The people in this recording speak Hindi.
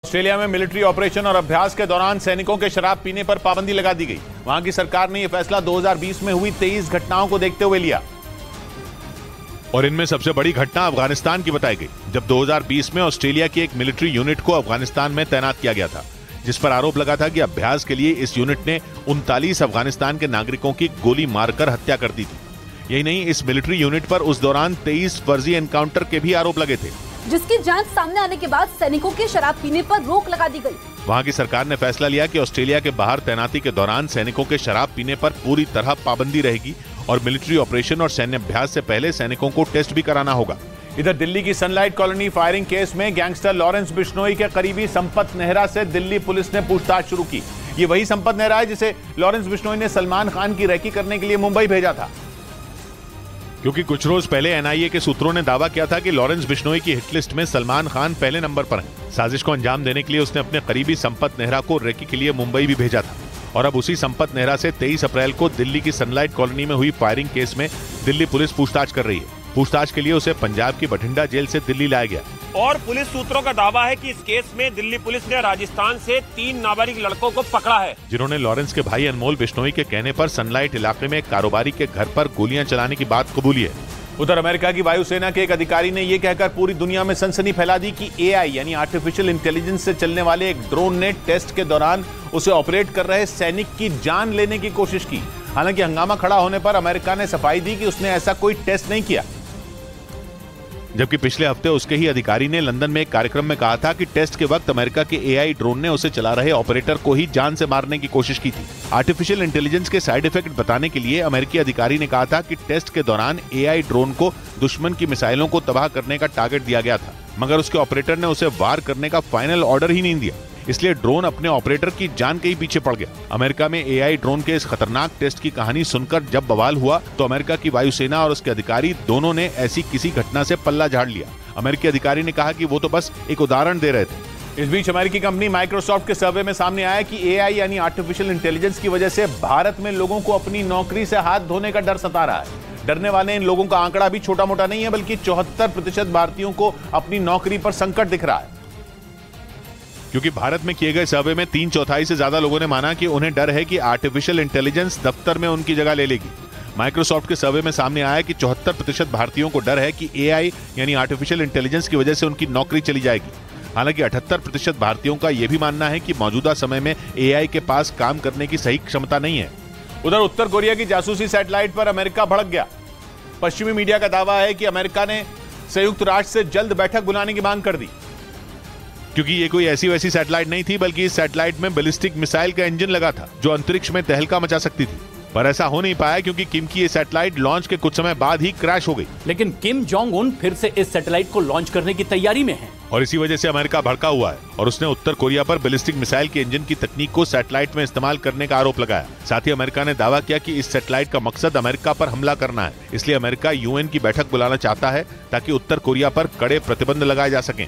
ऑस्ट्रेलिया में मिलिट्री ऑपरेशन और अभ्यास के दौरान सैनिकों के शराब पीने पर पाबंदी लगा दी गई। वहां की सरकार ने यह फैसला 2020 में हुई 23 घटनाओं को देखते हुए लिया और इनमें सबसे बड़ी घटना अफगानिस्तान की बताई गई, जब 2020 में ऑस्ट्रेलिया की एक मिलिट्री यूनिट को अफगानिस्तान में तैनात किया गया था, जिस पर आरोप लगा था कि अभ्यास के लिए इस यूनिट ने 39 अफगानिस्तान के नागरिकों की गोली मारकर हत्या कर दी थी। यही नहीं, इस मिलिट्री यूनिट पर उस दौरान 23 फर्जी एनकाउंटर के भी आरोप लगे थे, जिसकी जांच सामने आने के बाद सैनिकों के शराब पीने पर रोक लगा दी गई। वहां की सरकार ने फैसला लिया कि ऑस्ट्रेलिया के बाहर तैनाती के दौरान सैनिकों के शराब पीने पर पूरी तरह पाबंदी रहेगी और मिलिट्री ऑपरेशन और सैन्य अभ्यास से पहले सैनिकों को टेस्ट भी कराना होगा। इधर दिल्ली की सनलाइट कॉलोनी फायरिंग केस में गैंगस्टर लॉरेंस बिश्नोई के करीबी संपत नेहरा से दिल्ली पुलिस ने पूछताछ शुरू की। ये वही संपत नेहरा है जिसे लॉरेंस बिश्नोई ने सलमान खान की रेकी करने के लिए मुंबई भेजा था, क्योंकि कुछ रोज पहले एनआईए के सूत्रों ने दावा किया था कि लॉरेंस बिश्नोई की हिटलिस्ट में सलमान खान पहले नंबर पर हैं। साजिश को अंजाम देने के लिए उसने अपने करीबी संपत नेहरा को रेकी के लिए मुंबई भी भेजा था और अब उसी संपत नेहरा से 23 अप्रैल को दिल्ली की सनलाइट कॉलोनी में हुई फायरिंग केस में दिल्ली पुलिस पूछताछ कर रही है। पूछताछ के लिए उसे पंजाब की बठिंडा जेल से दिल्ली लाया गया और पुलिस सूत्रों का दावा है कि इस केस में दिल्ली पुलिस ने राजस्थान से 3 नाबालिग लड़कों को पकड़ा है, जिन्होंने लॉरेंस के भाई अनमोल बिश्नोई के कहने पर सनलाइट इलाके में कारोबारी के घर पर गोलियां चलाने की बात कबूली है। उधर अमेरिका की वायुसेना के एक अधिकारी ने यह कहकर पूरी दुनिया में सनसनी फैला दी कि एआई यानी आर्टिफिशियल इंटेलिजेंस से चलने वाले एक ड्रोन ने टेस्ट के दौरान उसे ऑपरेट कर रहे सैनिक की जान लेने की कोशिश की। हालांकि हंगामा खड़ा होने पर अमेरिका ने सफाई दी कि उसने ऐसा कोई टेस्ट नहीं किया, जबकि पिछले हफ्ते उसके ही अधिकारी ने लंदन में एक कार्यक्रम में कहा था कि टेस्ट के वक्त अमेरिका के एआई ड्रोन ने उसे चला रहे ऑपरेटर को ही जान से मारने की कोशिश की थी। आर्टिफिशियल इंटेलिजेंस के साइड इफेक्ट बताने के लिए अमेरिकी अधिकारी ने कहा था कि टेस्ट के दौरान एआई ड्रोन को दुश्मन की मिसाइलों को तबाह करने का टारगेट दिया गया था, मगर उसके ऑपरेटर ने उसे वार करने का फाइनल ऑर्डर ही नहीं दिया, इसलिए ड्रोन अपने ऑपरेटर की जान के ही पीछे पड़ गया। अमेरिका में एआई ड्रोन के इस खतरनाक टेस्ट की कहानी सुनकर जब बवाल हुआ तो अमेरिका की वायुसेना और उसके अधिकारी दोनों ने ऐसी किसी घटना से पल्ला झाड़ लिया। अमेरिकी अधिकारी ने कहा कि वो तो बस एक उदाहरण दे रहे थे। इस बीच अमेरिकी कंपनी माइक्रोसॉफ्ट के सर्वे में सामने आया कि एआई यानी आर्टिफिशियल इंटेलिजेंस की वजह से भारत में लोगों को अपनी नौकरी से हाथ धोने का डर सता रहा है। डरने वाले इन लोगों का आंकड़ा भी छोटा मोटा नहीं है, बल्कि 74% भारतीयों को अपनी नौकरी पर संकट दिख रहा है, क्योंकि भारत में किए गए सर्वे में 3/4 से ज्यादा लोगों ने माना कि उन्हें डर है कि आर्टिफिशियल इंटेलिजेंस दफ्तर में उनकी जगह ले लेगी। माइक्रोसॉफ्ट के सर्वे में सामने आया कि 74% भारतीयों को डर है कि एआई यानी आर्टिफिशियल इंटेलिजेंस की वजह से उनकी नौकरी चली जाएगी। हालांकि 78% भारतीयों का यह भी मानना है कि मौजूदा समय में एआई के पास काम करने की सही क्षमता नहीं है। उधर उत्तर कोरिया की जासूसी सैटेलाइट पर अमेरिका भड़क गया। पश्चिमी मीडिया का दावा है कि अमेरिका ने संयुक्त राष्ट्र से जल्द बैठक बुलाने की मांग कर दी, क्योंकि ये कोई ऐसी वैसी सैटेलाइट नहीं थी, बल्कि इस सैटेलाइट में बैलिस्टिक मिसाइल का इंजन लगा था जो अंतरिक्ष में तहलका मचा सकती थी। पर ऐसा हो नहीं पाया क्योंकि किम की ये सैटेलाइट लॉन्च के कुछ समय बाद ही क्रैश हो गई। लेकिन किम जोंग उन फिर से इस सैटेलाइट को लॉन्च करने की तैयारी में है और इसी वजह से अमेरिका भड़का हुआ है और उसने उत्तर कोरिया पर बैलिस्टिक मिसाइल के इंजन की तकनीक को सैटेलाइट में इस्तेमाल करने का आरोप लगाया। साथ ही अमेरिका ने दावा किया कि इस सैटेलाइट का मकसद अमेरिका पर हमला करना है, इसलिए अमेरिका यूएन की बैठक बुलाना चाहता है ताकि उत्तर कोरिया पर कड़े प्रतिबंध लगाए जा सकें।